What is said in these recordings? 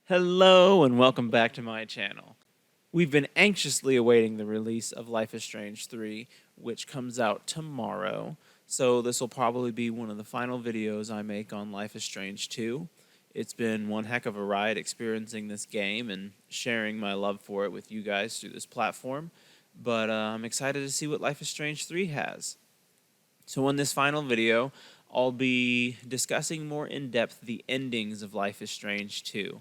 Hello and welcome back to my channel. We've been anxiously awaiting the release of Life is Strange 3, which comes out tomorrow. So this will probably be one of the final videos I make on Life is Strange 2. It's been one heck of a ride experiencing this game and sharing my love for it with you guys through this platform. But I'm excited to see what Life is Strange 3 has. So in this final video, I'll be discussing more in depth the endings of Life is Strange 2.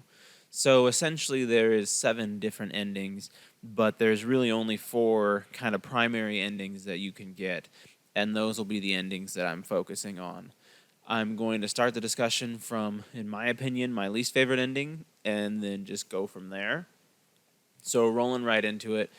So essentially there is 7 different endings, but there's really only 4 kind of primary endings that you can get, and those will be the endings that I'm focusing on. I'm going to start the discussion from, in my opinion, my least favorite ending, and then just go from there. So rolling right into it,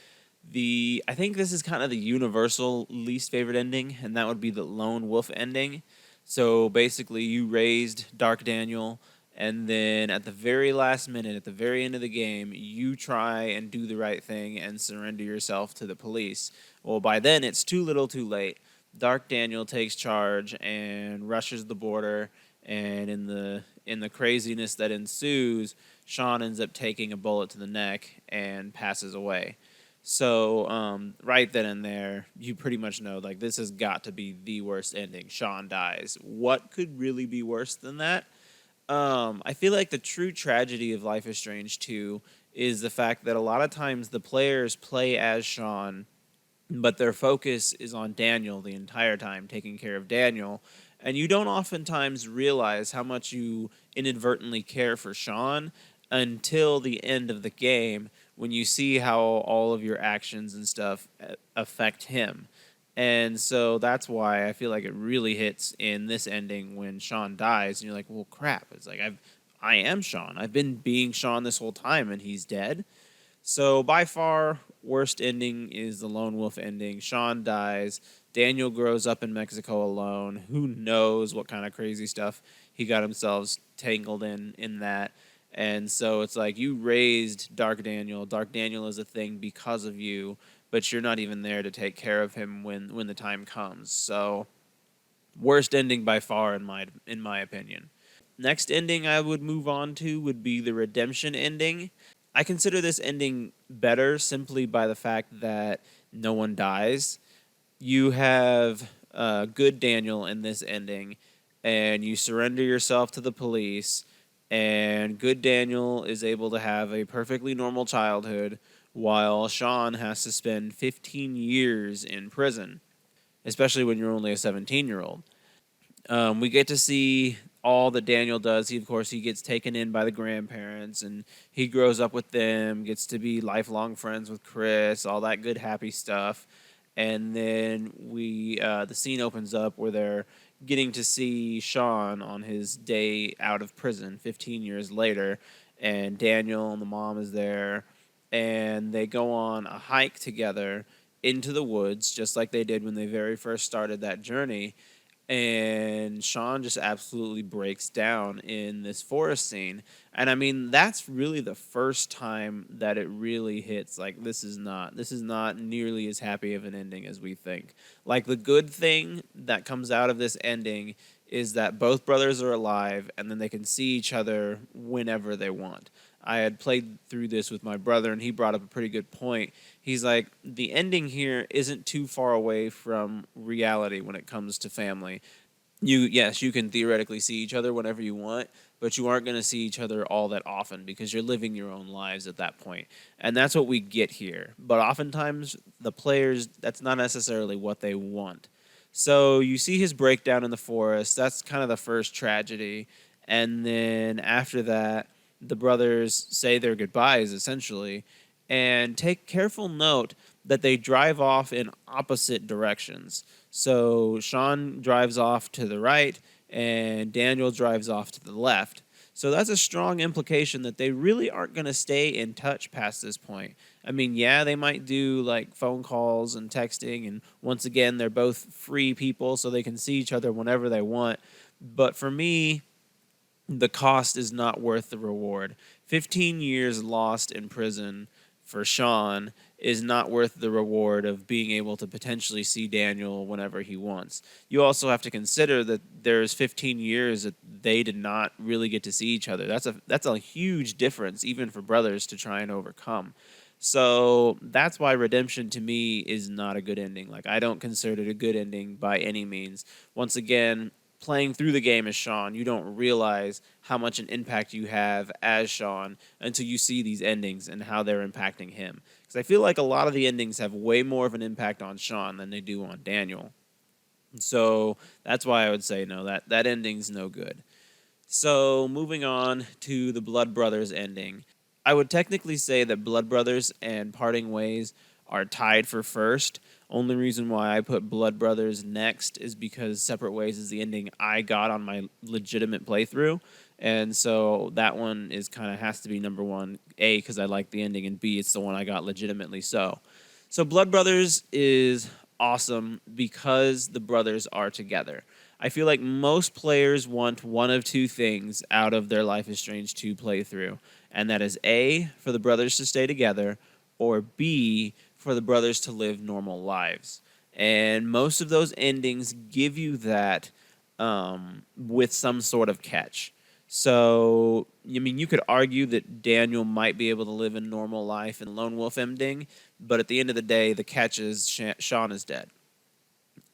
I think this is kind of the universal least favorite ending, and that would be the lone wolf ending. So basically, you raised Dark Daniel, and then at the very last minute, at the very end of the game, you try and do the right thing and surrender yourself to the police. Well, by then, it's too little too late. Dark Daniel takes charge and rushes the border, and in the craziness that ensues, Sean ends up taking a bullet to the neck and passes away. So right then and there, you pretty much know, like, this has got to be the worst ending. Sean dies. What could really be worse than that? I feel like the true tragedy of Life is Strange 2 is the fact that a lot of times the players play as Sean, but their focus is on Daniel the entire time, taking care of Daniel. And you don't oftentimes realize how much you inadvertently care for Sean until the end of the game when you see how all of your actions and stuff affect him. And so that's why I feel like it really hits in this ending when Sean dies, and you're like, well, crap. It's like, I am Sean. I've been being Sean this whole time, and he's dead. So by far, worst ending is the lone wolf ending. Sean dies. Daniel grows up in Mexico alone. Who knows what kind of crazy stuff he got himself tangled in that. And so it's like, you raised Dark Daniel. Dark Daniel is a thing because of you, but you're not even there to take care of him when the time comes. So worst ending by far in my opinion. Next ending I would move on to would be the redemption ending. I consider this ending better simply by the fact that no one dies. You have good Daniel in this ending, and you surrender yourself to the police, and good Daniel is able to have a perfectly normal childhood, while Sean has to spend 15 years in prison, especially when you're only a 17-year-old. We get to see all that Daniel does. Of course, he gets taken in by the grandparents, and he grows up with them, gets to be lifelong friends with Chris, all that good, happy stuff. And then the scene opens up where they're getting to see Sean on his day out of prison 15 years later, and Daniel and the mom is there, and they go on a hike together into the woods, just like they did when they very first started that journey. And Sean just absolutely breaks down in this forest scene. And I mean, that's really the first time that it really hits, like, this is not nearly as happy of an ending as we think. Like, the good thing that comes out of this ending is that both brothers are alive, and then they can see each other whenever they want. I had played through this with my brother, and he brought up a pretty good point. He's like, the ending here isn't too far away from reality when it comes to family. Yes, you can theoretically see each other whenever you want, but you aren't going to see each other all that often because you're living your own lives at that point. And that's what we get here. But oftentimes, the players, that's not necessarily what they want. So you see his breakdown in the forest. That's kind of the first tragedy. And then after that, the brothers say their goodbyes, essentially. And take careful note that they drive off in opposite directions. So Sean drives off to the right, and Daniel drives off to the left. So that's a strong implication that they really aren't going to stay in touch past this point. I mean, yeah, they might do like phone calls and texting, and once again, they're both free people, so they can see each other whenever they want. But for me, the cost is not worth the reward. 15 years lost in prison for Sean is not worth the reward of being able to potentially see Daniel whenever he wants. You also have to consider that there's 15 years that they did not really get to see each other. That's a huge difference, even for brothers, to try and overcome. So that's why redemption to me is not a good ending. Like, I don't consider it a good ending by any means. Once again, playing through the game as Sean, you don't realize how much an impact you have as Sean until you see these endings and how they're impacting him. Because I feel like a lot of the endings have way more of an impact on Sean than they do on Daniel. So that's why I would say no, that ending's no good. So moving on to the Blood Brothers ending. I would technically say that Blood Brothers and Parting Ways are tied for first. Only reason why I put Blood Brothers next is because Separate Ways is the ending I got on my legitimate playthrough. And so that one is kind of has to be number one. A, because I like the ending, and B, it's the one I got legitimately so. So Blood Brothers is awesome because the brothers are together. I feel like most players want one of two things out of their Life is Strange 2 playthrough, and that is A, for the brothers to stay together, or B, for the brothers to live normal lives. And most of those endings give you that with some sort of catch. So, I mean, you could argue that Daniel might be able to live a normal life in Lone Wolf ending, but at the end of the day, the catch is Sean is dead.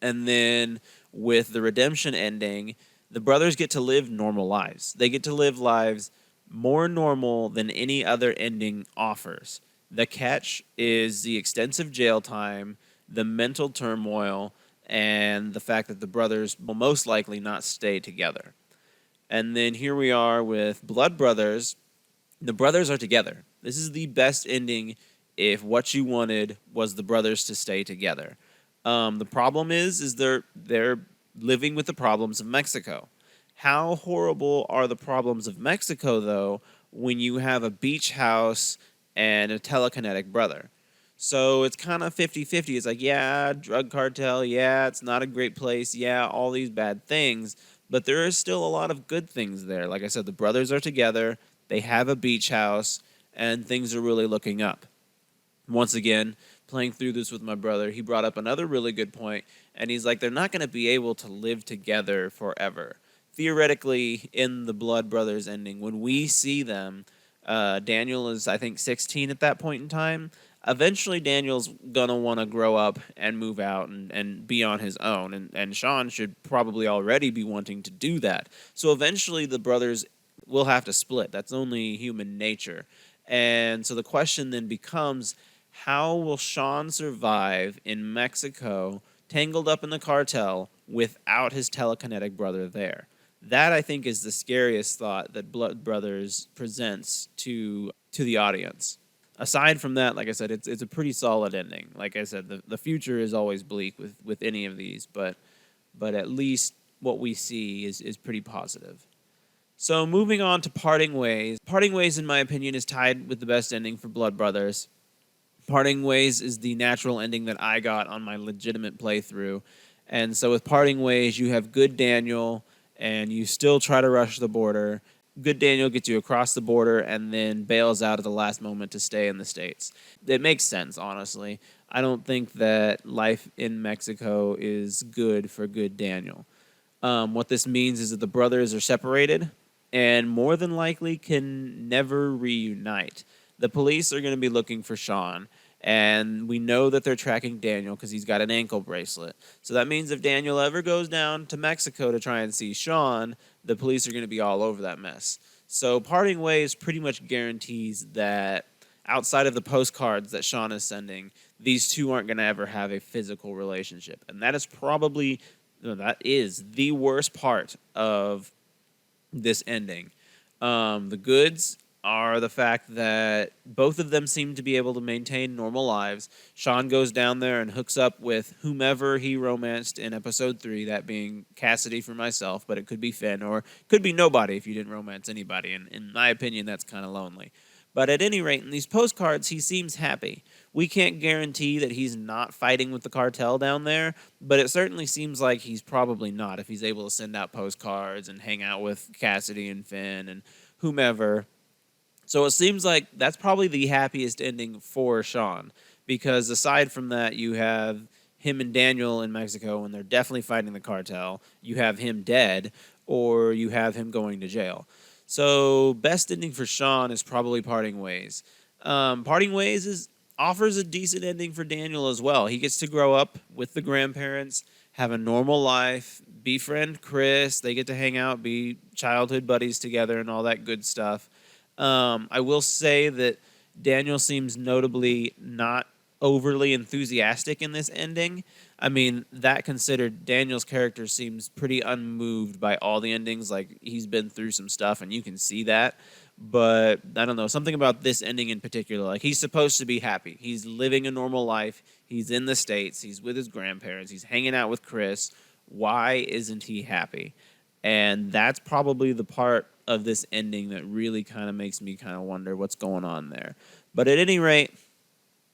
And then with the redemption ending, the brothers get to live normal lives. They get to live lives more normal than any other ending offers. The catch is the extensive jail time, the mental turmoil, and the fact that the brothers will most likely not stay together. And then here we are with Blood Brothers. The brothers are together. This is the best ending if what you wanted was the brothers to stay together. The problem is they're living with the problems of Mexico. How horrible are the problems of Mexico, though, when you have a beach house and a telekinetic brother? So it's kind of 50-50. It's like, yeah, drug cartel, yeah, it's not a great place, yeah, all these bad things, but there is still a lot of good things there. Like I said, the brothers are together, they have a beach house, and things are really looking up. Once again, playing through this with my brother, he brought up another really good point, and he's like, they're not going to be able to live together forever. Theoretically, in the Blood Brothers ending, when we see them, Daniel is, I think, 16 at that point in time. Eventually, Daniel's going to want to grow up and move out and be on his own, and Sean should probably already be wanting to do that. So eventually, the brothers will have to split. That's only human nature. And so the question then becomes, how will Sean survive in Mexico, tangled up in the cartel, without his telekinetic brother there? That, I think, is the scariest thought that Blood Brothers presents to the audience. Aside from that, like I said, it's a pretty solid ending. Like I said, the future is always bleak with any of these, but at least what we see is pretty positive. So moving on to Parting Ways. Parting Ways, in my opinion, is tied with the best ending for Blood Brothers. Parting Ways is the natural ending that I got on my legitimate playthrough. And so with Parting Ways, you have good Daniel, and you still try to rush the border. Good Daniel gets you across the border and then bails out at the last moment to stay in the States. It makes sense, honestly. I don't think that life in Mexico is good for good Daniel. What this means is that the brothers are separated and more than likely can never reunite. The police are going to be looking for Sean, and we know that they're tracking Daniel because he's got an ankle bracelet. So that means if Daniel ever goes down to Mexico to try and see Sean, the police are going to be all over that mess. So Parting Ways pretty much guarantees that outside of the postcards that Sean is sending, these two aren't going to ever have a physical relationship. And that is probably, that is the worst part of this ending. The goods are the fact that both of them seem to be able to maintain normal lives. Sean goes down there and hooks up with whomever he romanced in episode 3, that being Cassidy for myself, but it could be Finn, or it could be nobody if you didn't romance anybody, and in my opinion, that's kind of lonely. But at any rate, in these postcards, he seems happy. We can't guarantee that he's not fighting with the cartel down there, but it certainly seems like he's probably not if he's able to send out postcards and hang out with Cassidy and Finn and whomever. So it seems like that's probably the happiest ending for Sean, because aside from that, you have him and Daniel in Mexico, and they're definitely fighting the cartel. You have him dead, or you have him going to jail. So best ending for Sean is probably parting ways. Parting ways offers a decent ending for Daniel as well. He gets to grow up with the grandparents, have a normal life, befriend Chris. They get to hang out, be childhood buddies together, and all that good stuff. I will say that Daniel seems notably not overly enthusiastic in this ending. I mean, that considered, Daniel's character seems pretty unmoved by all the endings. Like, he's been through some stuff, and you can see that. But I don't know, something about this ending in particular. Like, he's supposed to be happy. He's living a normal life. He's in the States. He's with his grandparents. He's hanging out with Chris. Why isn't he happy? And that's probably the part of this ending that really kind of makes me kind of wonder what's going on there. But at any rate,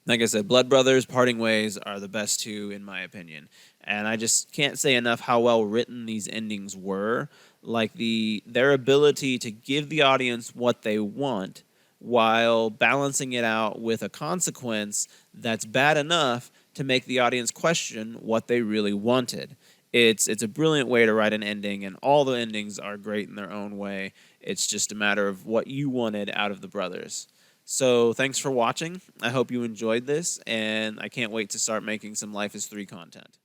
like I said, Blood Brothers, Parting Ways are the best two in my opinion. And I just can't say enough how well written these endings were. Like their ability to give the audience what they want while balancing it out with a consequence that's bad enough to make the audience question what they really wanted. It's a brilliant way to write an ending, and all the endings are great in their own way. It's just a matter of what you wanted out of the brothers. So thanks for watching. I hope you enjoyed this, and I can't wait to start making some Life is 3 content.